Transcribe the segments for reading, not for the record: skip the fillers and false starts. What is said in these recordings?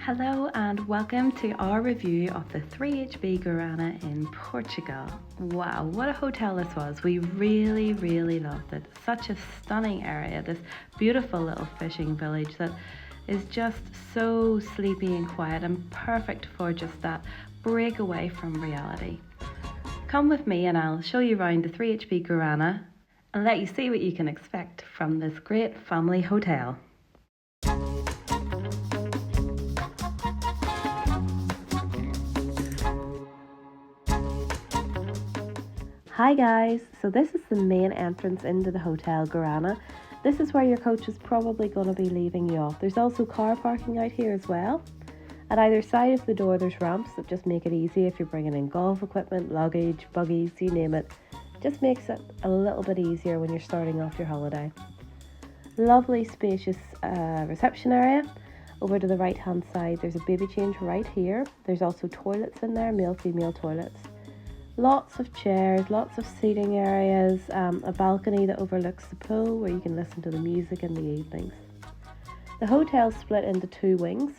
Hello and welcome to our review of the 3HB Guarana in Portugal. Wow, what a hotel this was. We really loved it. Such a stunning area, this beautiful little fishing village that is just so sleepy and quiet and perfect for just that break away from reality. Come with me and I'll show you around the 3HB Guarana and let you see what you can expect from this great family hotel. Hi guys, so this is the main entrance into the Hotel Guarana. This is where your coach is probably going to be leaving you off. There's also car parking out here as well. At either side of the door there's ramps that just make it easy if you're bringing in golf equipment, luggage, buggies, you name it. Just makes it a little bit easier when you're starting off your holiday. Lovely spacious reception area. Over to the right hand side there's a baby change right here. There's also toilets in there, male-female toilets. Lots of chairs, lots of seating areas, a balcony that overlooks the pool where you can listen to the music in the evenings. The hotel's split into two wings,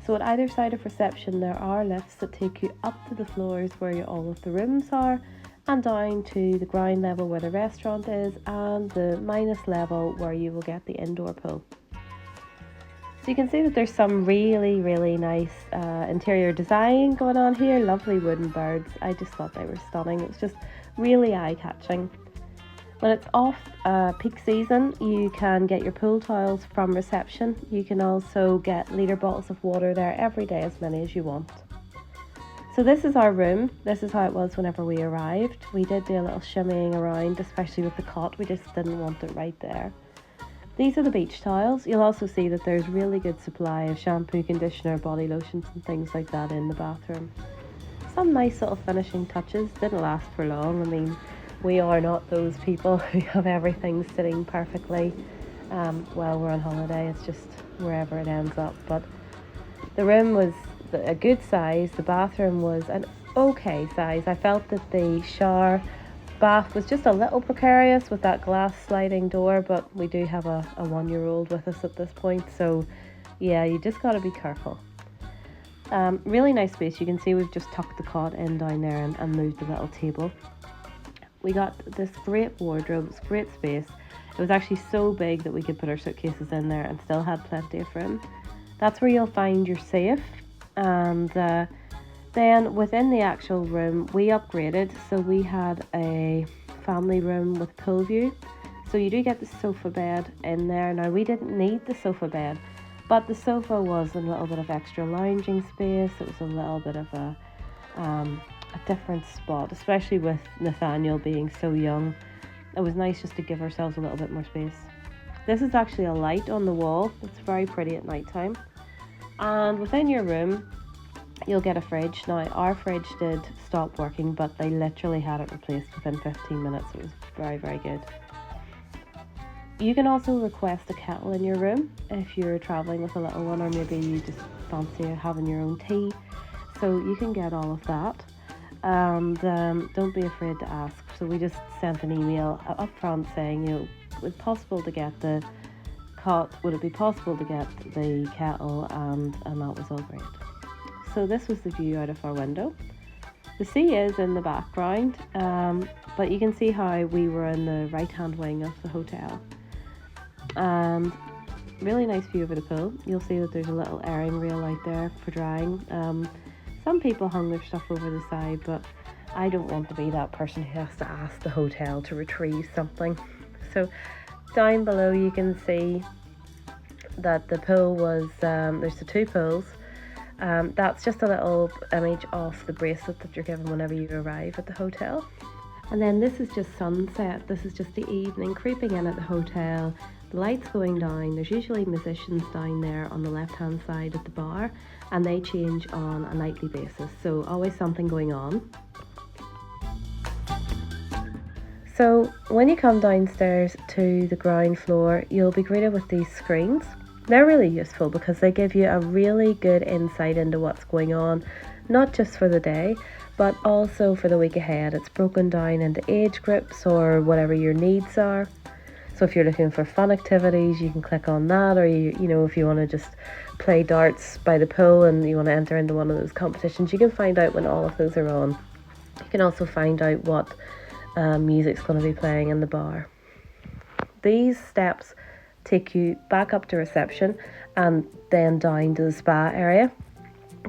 so at either side of reception there are lifts that take you up to the floors where all of the rooms are and down to the ground level where the restaurant is and the minus level where you will get the indoor pool. So you can see that there's some really nice interior design going on here. Lovely wooden birds. I just thought they were stunning. It was just really eye-catching. When it's off peak season, you can get your pool towels from reception. You can also get litre bottles of water there every day, as many as you want. So this is our room. This is how it was whenever we arrived. We did do a little shimmying around, especially with the cot. We just didn't want it right there. These are the beach towels. You'll also see that there's really good supply of shampoo, conditioner, body lotions and things like that in the bathroom. Some nice little finishing touches. Didn't last for long. I mean, we are not those people who have everything sitting perfectly while we're on holiday. It's just wherever it ends up. But the room was a good size. The bathroom was an okay size. I felt that the shower bath was just a little precarious with that glass sliding door, but we do have a 1-year-old with us at this point, so yeah, you just got to be careful. Really nice space. You can see we've just tucked the cot in down there and moved the little table. We got this great wardrobe. It's great space. It was actually so big that we could put our suitcases in there and still had plenty of room. That's where you'll find your safe, and then within the actual room we upgraded, so we had a family room with pool view. So you do get the sofa bed in there. Now we didn't need the sofa bed, but the sofa was a little bit of extra lounging space. It was a little bit of a different spot, especially with Nathaniel being so young. It was nice just to give ourselves a little bit more space. This is actually a light on the wall. It's very pretty at night time. And within your room you'll get a fridge. Now our fridge did stop working, but they literally had it replaced within 15 minutes. It was very good. You can also request a kettle in your room if you're traveling with a little one, or maybe you just fancy having your own tea, so you can get all of that. And don't be afraid to ask. So we just sent an email up front saying, would it be possible to get the cot, would it be possible to get the kettle, and that was all great. So this was the view out of our window. The sea is in the background, but you can see how we were in the right hand wing of the hotel. And really nice view over the pool. You'll see that there's a little airing rail out there for drying. Some people hung their stuff over the side, but I don't want to be that person who has to ask the hotel to retrieve something. So down below you can see that the pool was, there's the two pools. That's just a little image of the bracelet that you're given whenever you arrive at the hotel. And then this is just sunset. This is just the evening creeping in at the hotel. The lights going down. There's usually musicians down there on the left hand side at the bar, and they change on a nightly basis, so always something going on. So when you come downstairs to the ground floor, you'll be greeted with these screens. They're really useful because they give you a really good insight into what's going on, not just for the day, but also for the week ahead. It's broken down into age groups or whatever your needs are. So if you're looking for fun activities, you can click on that, or if you want to just play darts by the pool and you want to enter into one of those competitions, you can find out when all of those are on. You can also find out what music's going to be playing in the bar. These steps take you back up to reception and then down to the spa area.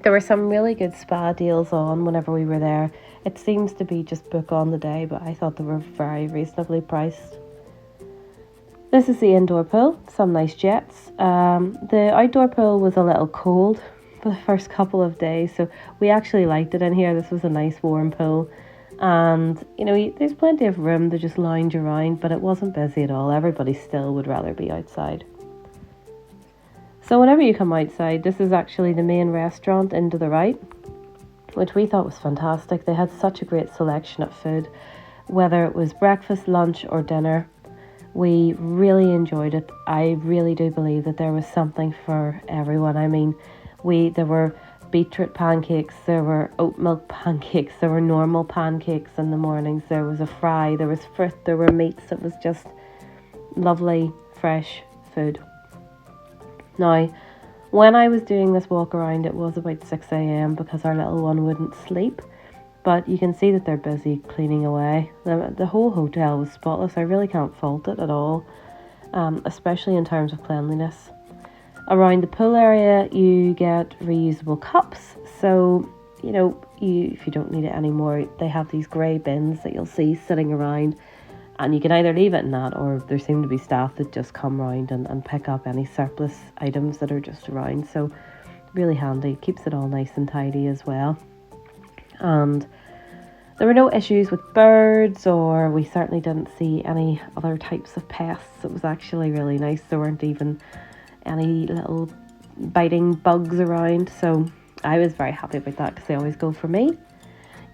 There were some really good spa deals on whenever we were there. It seems to be just book on the day, but I thought they were very reasonably priced. This is the indoor pool, some nice jets. The outdoor pool was a little cold for the first couple of days, so we actually liked it in here. This was a nice warm pool, and there's plenty of room to just lounge around, but it wasn't busy at all. Everybody still would rather be outside. So whenever you come outside, this is actually the main restaurant into the right, which we thought was fantastic. They had such a great selection of food, whether it was breakfast, lunch or dinner. We really enjoyed it. I really do believe that there was something for everyone. I mean, there were beetroot pancakes, there were oat milk pancakes, there were normal pancakes in the mornings, there was a fry, there was fruit, there were meats. It was just lovely, fresh food. Now, when I was doing this walk around, it was about 6 a.m. because our little one wouldn't sleep. But you can see that they're busy cleaning away. The whole hotel was spotless. I really can't fault it at all, especially in terms of cleanliness. Around the pool area, you get reusable cups. So, if you don't need it anymore, they have these grey bins that you'll see sitting around. And you can either leave it in that, or there seem to be staff that just come round and pick up any surplus items that are just around. So really handy. It keeps it all nice and tidy as well. And there were no issues with birds, or we certainly didn't see any other types of pests. It was actually really nice. There weren't even any little biting bugs around. So I was very happy about that because they always go for me.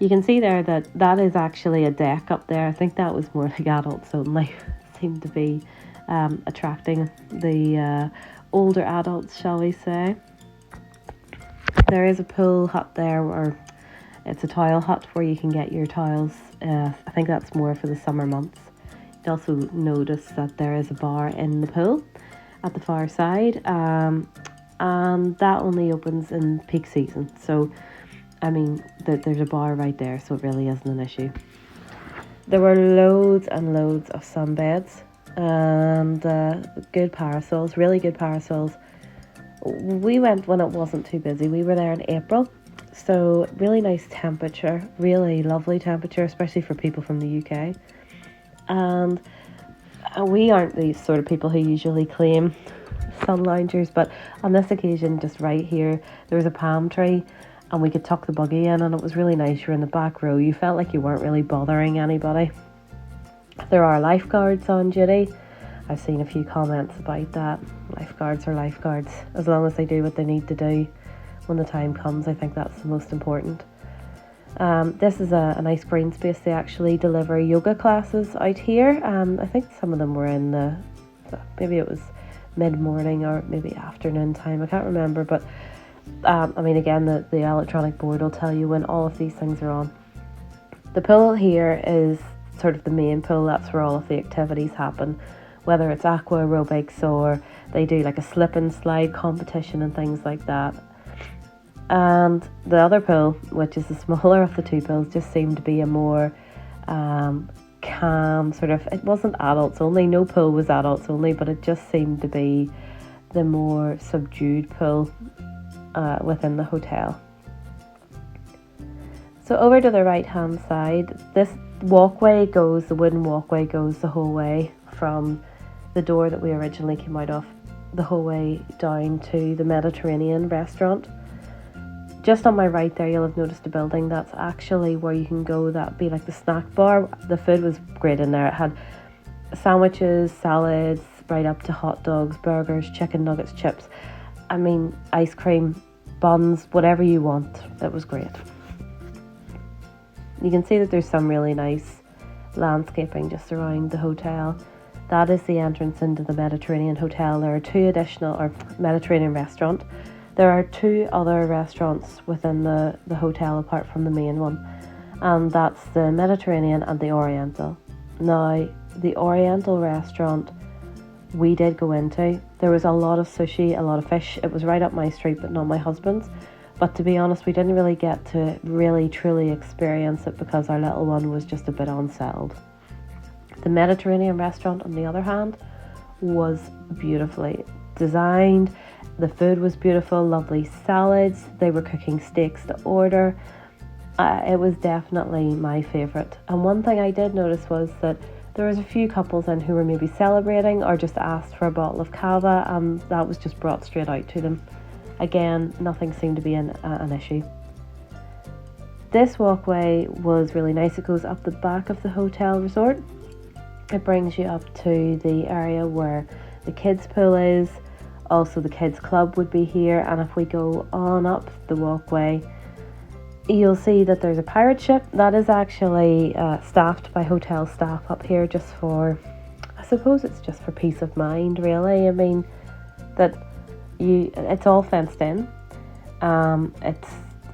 You can see there that is actually a deck up there. I think that was more like adults only. Seemed to be attracting the older adults, shall we say. There is a pool hut there, or it's a tile hut where you can get your tiles. I think that's more for the summer months. You'd also notice that there is a bar in the pool at the far side, and that only opens in peak season. So I mean, there's a bar right there, so it really isn't an issue. There were loads and loads of sunbeds and good parasols, really good parasols. We went when it wasn't too busy. We were there in April, so really nice temperature, really lovely temperature, especially for people from the UK. And we aren't these sort of people who usually claim sun loungers, but on this occasion, just right here, there was a palm tree, and we could tuck the buggy in, and it was really nice. You're in the back row. You felt like you weren't really bothering anybody. There are lifeguards on duty. I've seen a few comments about that. Lifeguards are lifeguards. As long as they do what they need to do when the time comes, I think that's the most important. This is a nice green space. They actually deliver yoga classes out here. I think some of them were in maybe it was mid-morning or maybe afternoon time. I can't remember, but I mean, again, the electronic board will tell you when all of these things are on. The pool here is sort of the main pool. That's where all of the activities happen, whether it's aqua aerobics or they do like a slip and slide competition and things like that. And the other pool, which is the smaller of the two pools, just seemed to be a more calm sort of, it wasn't adults only, no pool was adults only, but it just seemed to be the more subdued pool within the hotel. So over to the right hand side, this walkway goes, the wooden walkway goes the whole way from the door that we originally came out of, the whole way down to the Mediterranean restaurant. Just on my right there, you'll have noticed a building. That's actually where you can go. That'd be like the snack bar. The food was great in there. It had sandwiches, salads, right up to hot dogs, burgers, chicken nuggets, chips. I mean, ice cream, buns, whatever you want. It was great. You can see that there's some really nice landscaping just around the hotel. That is the entrance into the Mediterranean Hotel. There are two additional, or Mediterranean restaurant. There are two other restaurants within the hotel apart from the main one. And that's the Mediterranean and the Oriental. Now, the Oriental restaurant we did go into. There was a lot of sushi, a lot of fish. It was right up my street, but not my husband's. But to be honest, we didn't really get to really truly experience it because our little one was just a bit unsettled. The Mediterranean restaurant, on the other hand, was beautifully designed. The food was beautiful, lovely salads. They were cooking steaks to order. It was definitely my favourite. And one thing I did notice was that there was a few couples in who were maybe celebrating or just asked for a bottle of cava, and that was just brought straight out to them. Again, nothing seemed to be an issue. This walkway was really nice. It goes up the back of the hotel resort. It brings you up to the area where the kids pool is. Also the kids club would be here, and if we go on up the walkway, you'll see that there's a pirate ship that is actually staffed by hotel staff up here, just for, I suppose it's just for peace of mind, really. I mean, that it's all fenced in. It's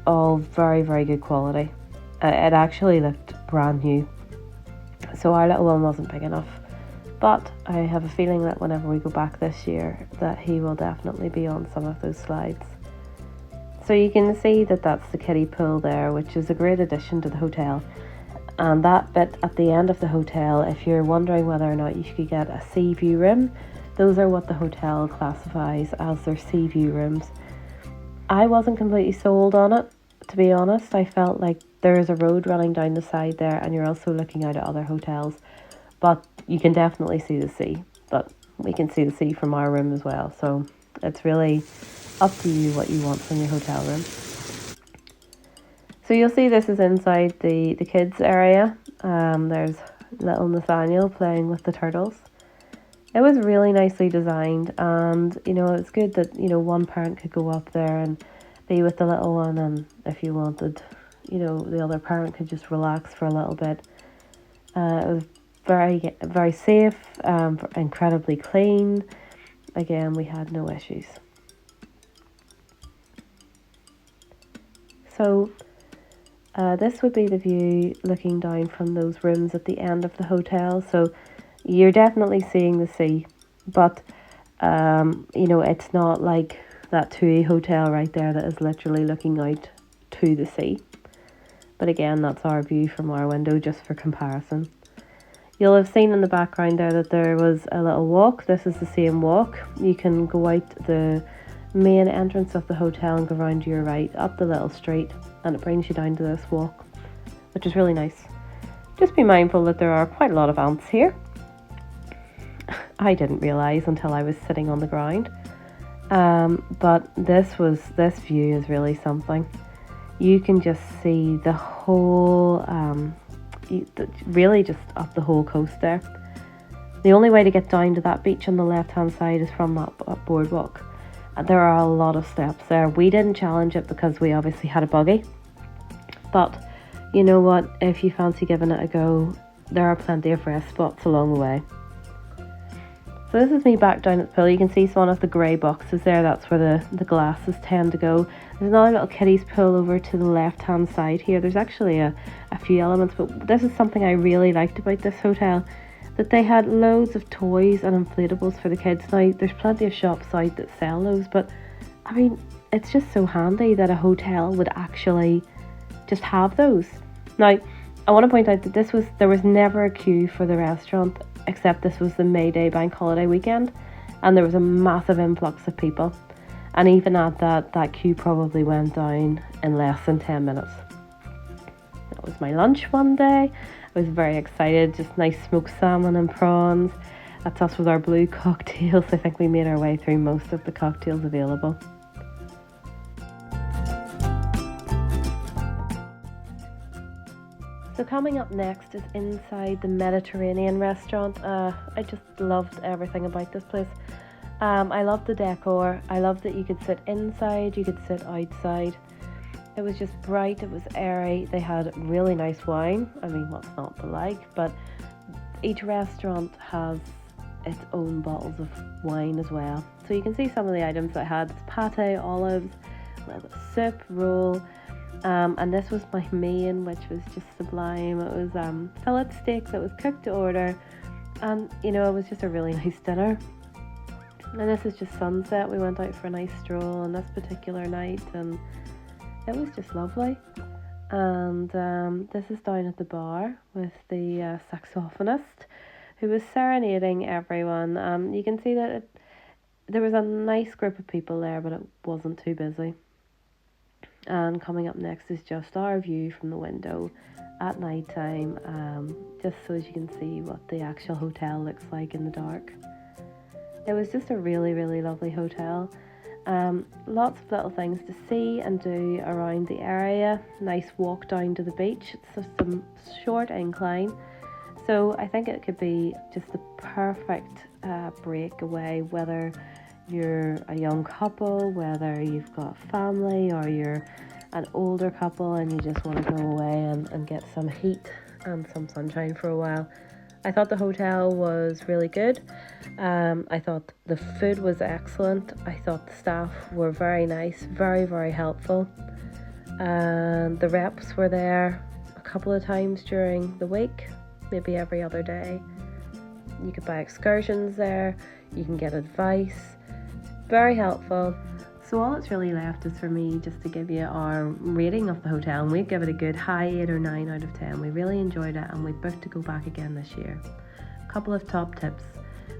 all very, very good quality. It actually looked brand new. So our little one wasn't big enough. But I have a feeling that whenever we go back this year, that he will definitely be on some of those slides. So you can see that that's the kiddie pool there, which is a great addition to the hotel. And that bit at the end of the hotel, if you're wondering whether or not you could get a sea view room, those are what the hotel classifies as their sea view rooms. I wasn't completely sold on it, to be honest. I felt like there is a road running down the side there, and you're also looking out at other hotels. But you can definitely see the sea. But we can see the sea from our room as well. So it's really up to you what you want from your hotel room. So you'll see this is inside the kids area. There's little Nathaniel playing with the turtles. It was really nicely designed, and it's good that one parent could go up there and be with the little one, and if you wanted, the other parent could just relax for a little bit. It was very, very safe, incredibly clean. Again, we had no issues. So this would be the view looking down from those rooms at the end of the hotel. So you're definitely seeing the sea, but it's not like that TUI hotel right there that is literally looking out to the sea. But again, that's our view from our window, just for comparison. You'll have seen in the background there that there was a little walk. This is the same walk. You can go out the main entrance of the hotel and go round to your right up the little street, and it brings you down to this walk, which is really nice. Just be mindful that there are quite a lot of ants here. I didn't realise until I was sitting on the ground. But this view is really something. You can just see the whole, really just up the whole coast there. The only way to get down to that beach on the left hand side is from that boardwalk. There are a lot of steps there. We didn't challenge it because we obviously had a buggy. But you know what, if you fancy giving it a go, there are plenty of rest spots along the way. So this is me back down at the pool. You can see one of the grey boxes there. That's where the glasses tend to go. There's another little kiddies pool over to the left hand side here. There's actually a few elements, but this is something I really liked about this hotel, that they had loads of toys and inflatables for the kids. Now there's plenty of shops out that sell those, but I mean, it's just so handy that a hotel would actually just have those. Now I want to point out that there was never a queue for the restaurant, except this was the May Day bank holiday weekend, and there was a massive influx of people, and even at that queue probably went down in less than 10 minutes. That was my lunch one day. I was very excited, just nice smoked salmon and prawns. That's us with our blue cocktails. I think we made our way through most of the cocktails available. So coming up next is inside the Mediterranean restaurant. I just loved everything about this place. I loved the decor. I loved that you could sit inside, you could sit outside. It was just bright, it was airy. They had really nice wine. I mean, what's not to like? But each restaurant has its own bottles of wine as well. So you can see some of the items I had. It's pate, olives, a little bit of soup, roll. And this was my main, which was just sublime. It was fillet steak that was cooked to order, and it was just a really nice dinner. And this is just sunset. We went out for a nice stroll on this particular night and it was just lovely. And this is down at the bar with the saxophonist who was serenading everyone. You can see that there was a nice group of people there, but it wasn't too busy. And coming up next is just our view from the window at night time, just so as you can see what the actual hotel looks like in the dark. It was just a really, really lovely hotel. Lots of little things to see and do around the area. Nice walk down to the beach. It's just some short incline. So I think it could be just the perfect break away, whether you're a young couple, whether you've got family, or you're an older couple and you just want to go away and get some heat and some sunshine for a while. I thought the hotel was really good. I thought the food was excellent. I thought the staff were very nice, very, very helpful. And the reps were there a couple of times during the week, maybe every other day. You could buy excursions there, you can get advice. Very helpful. So all that's really left is for me just to give you our rating of the hotel, and we'd give it a good high 8 or 9 out of 10. We really enjoyed it and we booked to go back again this year. A couple of top tips.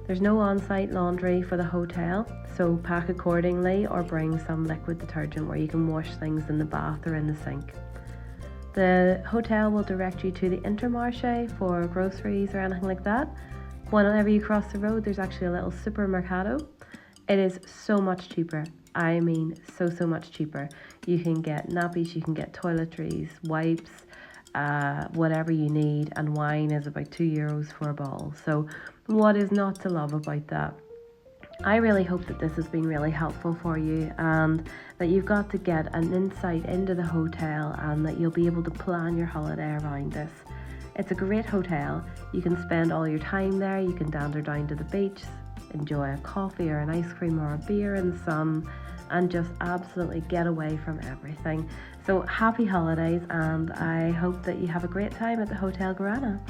There's no on-site laundry for the hotel, so pack accordingly or bring some liquid detergent where you can wash things in the bath or in the sink. The hotel will direct you to the Intermarché for groceries or anything like that. Whenever you cross the road, there's actually a little supermercado. It is so much cheaper. I mean, so much cheaper. You can get nappies, you can get toiletries, wipes, whatever you need, and wine is about €2 for a bottle. So what is not to love about that? I really hope that this has been really helpful for you and that you've got to get an insight into the hotel and that you'll be able to plan your holiday around this. It's a great hotel. You can spend all your time there. You can dander down to the beach, enjoy a coffee or an ice cream or a beer in the sun, and just absolutely get away from everything. So happy holidays, and I hope that you have a great time at the Hotel Guarana.